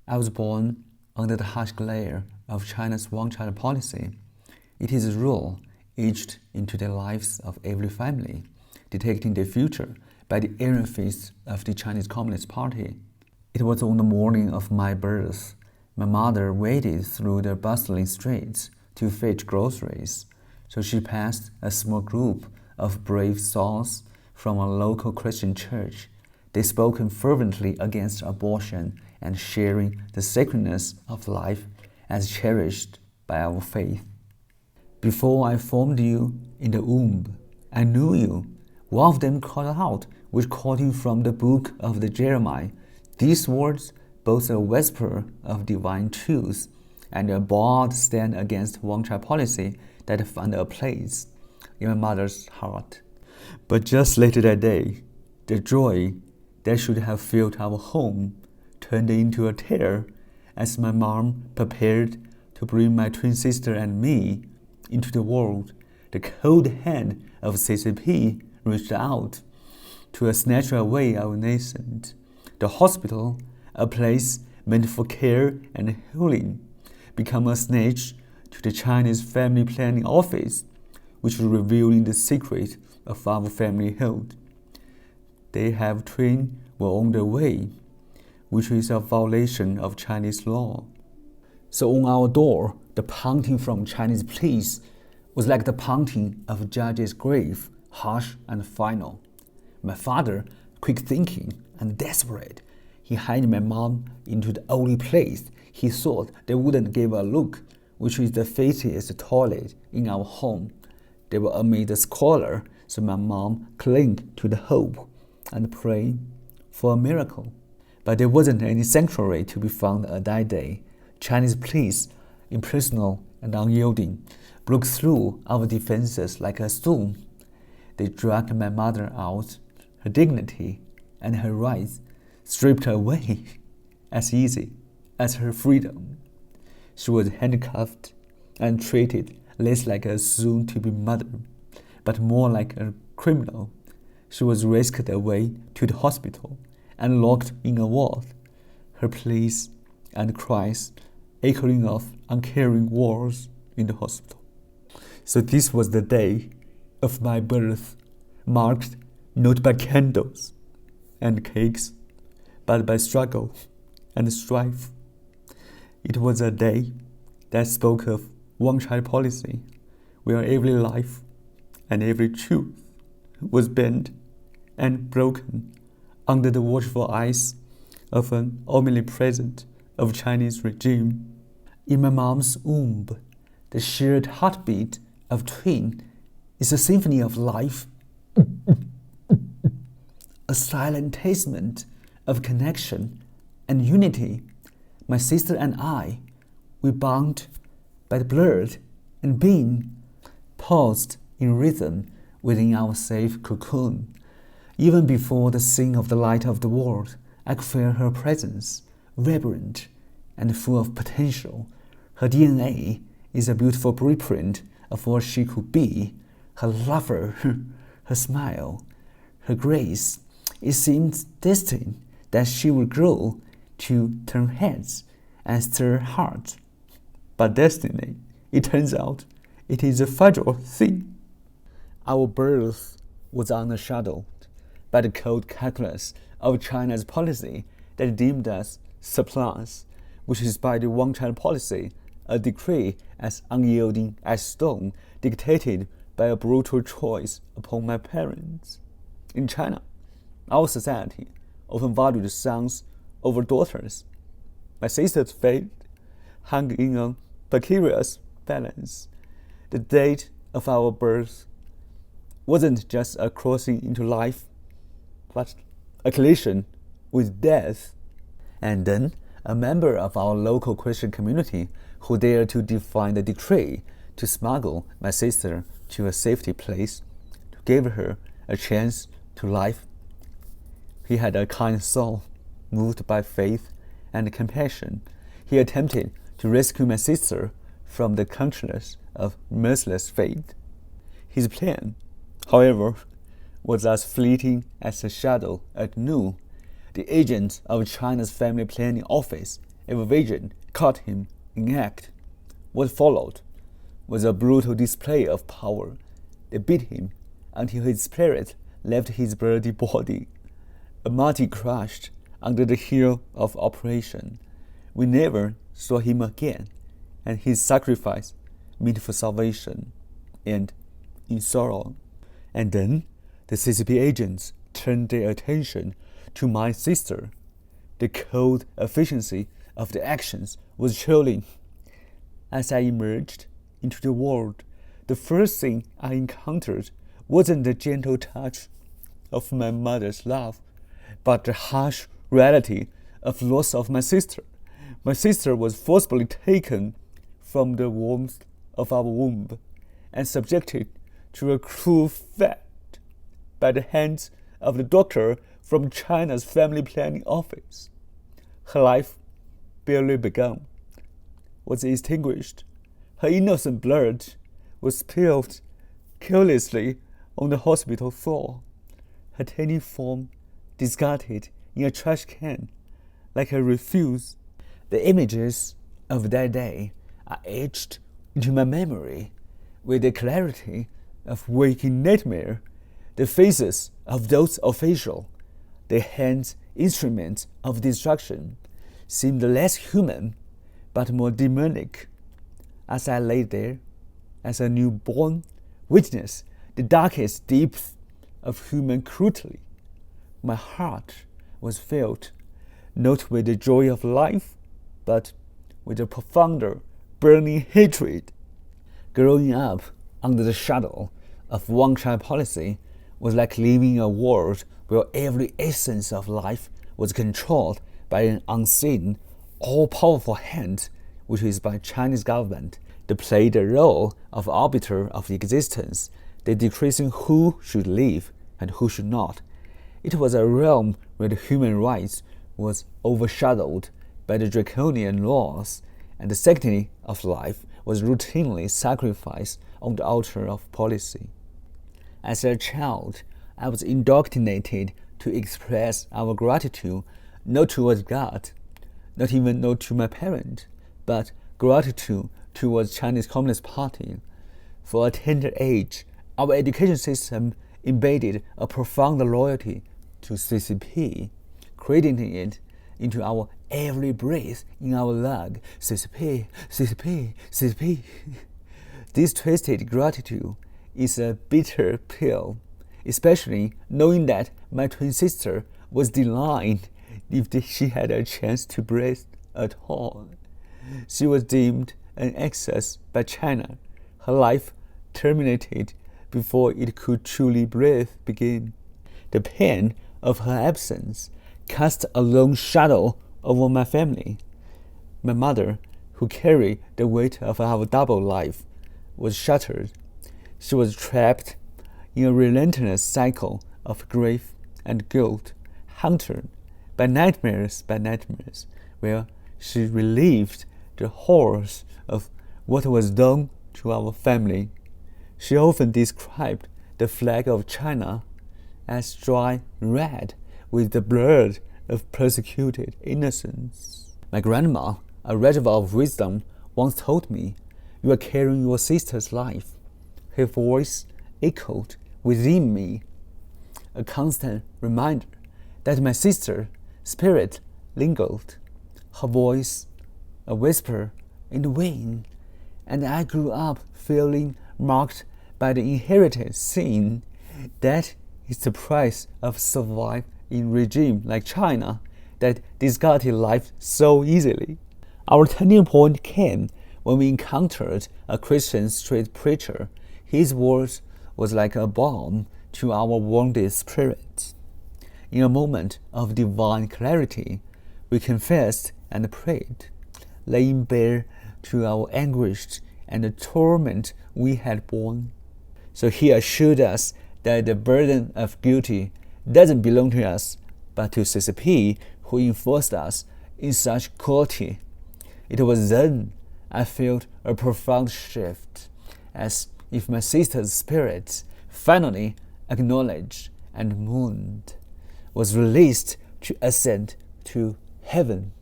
I was born under the harsh glare of China's one-child policy. It is a rule etched into the lives of every family, dictating their future by the iron fist of the Chinese Communist Party. It was on the morning of my birth. My mother waded through the bustling streets to fetch groceries, so she passed a small group of brave souls from a local Christian church. They spoke fervently against abortion and sharing the sacredness of life as cherished by our faith. Before I formed you in the womb, I knew you. One of them called out, which quoting from the book of the Jeremiah, these words, both a whisper of divine truth and a bold stand against one-child policy that found a place in my mother's heart. But just later that day, the joy that should have filled our home turned into a tear as my mom prepared to bring my twin sister and me into the world. The cold hand of CCP reached out to snatch away our nascent. The hospital, a place meant for care and healing, became a snatch to the Chinese Family Planning Office, which was revealing the secret of our family health. They have twins were on their way, which is a violation of Chinese law. So on our door, the pounding from Chinese police was like the pounding of a judge's grave, harsh and final. My father, quick thinking and desperate, he hired my mom into the only place he thought they wouldn't give a look, which is the filthiest toilet in our home. They were amid the squalor, so my mom clung to the hope and prayed for a miracle. But there wasn't any sanctuary to be found that day. Chinese police, impersonal and unyielding, broke through our defenses like a storm. They dragged my mother out, her dignity and her rights stripped away as easy as her freedom. She was handcuffed and treated less like a soon-to-be mother, but more like a criminal. She was whisked away to the hospital and locked in a ward, her pleas and cries echoing off uncaring walls in the hospital. So this was the day of my birth, marked not by candles and cakes, but by struggle and strife. It was a day that spoke of one-child policy, where every life and every truth was bent and broken under the watchful eyes of an omnipresent of Chinese regime. In my mom's womb, the shared heartbeat of twin is a symphony of life, a silent testament of connection and unity. My sister and I, we bound by the blood and being paused in rhythm within our safe cocoon. Even before the scene of the light of the world, I could feel her presence, vibrant and full of potential. Her DNA is a beautiful blueprint of what she could be. Her laughter, her smile, her grace. It seemed destined that she would grow to turn heads and stir hearts. But destiny, it turns out, it is a fragile thing. Our birth was overshadowed by the cold calculus of China's policy that deemed us surplus, which is by the one-child policy, a decree as unyielding as stone, dictated by a brutal choice upon my parents. In China, our society often valued sons over daughters. My sister's fate hung in a precarious balance. The date of our birth wasn't just a crossing into life, but a collision with death. And then a member of our local Christian community who dared to defy the decree to smuggle my sister to a safety place to give her a chance to life. He had a kind soul, moved by faith and compassion. He attempted to rescue my sister from the clutches of merciless fate. His plan, however, was as fleeting as a shadow at noon. The agent of China's Family Planning Office if a vision caught him in act. What followed was a brutal display of power. They beat him until his spirit left his bloody body. A martyr crushed under the heel of operation. We never saw him again, and his sacrifice meant for salvation, and in sorrow. And then the CCP agents turned their attention to my sister. The cold efficiency of the actions was chilling. As I emerged into the world, the first thing I encountered wasn't the gentle touch of my mother's love, but the harsh reality of loss of my sister. My sister was forcibly taken from the warmth of our womb and subjected to a cruel fate by the hands of the doctor from China's family planning office. Her life, barely begun, was extinguished. Her innocent blood was spilled carelessly on the hospital floor. Her tiny form discarded in a trash can like a refuse. The images of that day are etched into my memory with the clarity of waking nightmare. The faces of those officials, their hands instruments of destruction, seemed less human but more demonic. As I lay there, as a newborn witness the darkest depths of human cruelty, my heart was filled not with the joy of life, but with a profounder, burning hatred. Growing up under the shadow of one-child policy was like living in a world where every essence of life was controlled by an unseen, all-powerful hand, which is by Chinese government. They played the role of arbiter of existence, they decreasing who should live and who should not. It was a realm where the human rights was overshadowed by the draconian laws, and the sanctity of life was routinely sacrificed on the altar of policy. As a child, I was indoctrinated to express our gratitude not towards God, not even not to my parent, but gratitude towards Chinese Communist Party. For a tender age, our education system embedded a profound loyalty to CCP, crediting it into our every breath in our lung. CCP, CCP, CCP. This twisted gratitude is a bitter pill, especially knowing that my twin sister was denied if she had a chance to breathe at all. She was deemed an excess by China. Her life terminated before it could truly breathe begin. The pain of her absence cast a long shadow over my family. My mother, who carried the weight of our double life, was shattered. She was trapped in a relentless cycle of grief and guilt, haunted by nightmares, where she relived the horrors of what was done to our family. She often described the flag of China as dry red with the blood of persecuted innocents. My grandma, a reservoir of wisdom, once told me, "You are carrying your sister's life." Her voice echoed within me, a constant reminder that my sister's spirit lingered. Her voice, a whisper in the wind, and I grew up feeling marked by the inherited sin. That is the price of surviving in regime like China that discarded life so easily. Our turning point came when we encountered a Christian street preacher. His words was like a balm to our wounded spirits. In a moment of divine clarity, we confessed and prayed, laying bare to our anguish and the torment we had borne. So he assured us that the burden of guilty doesn't belong to us, but to CCP, who enforced us in such cruelty. It was then I felt a profound shift, as if my sister's spirit, finally acknowledged and mourned, was released to ascend to heaven.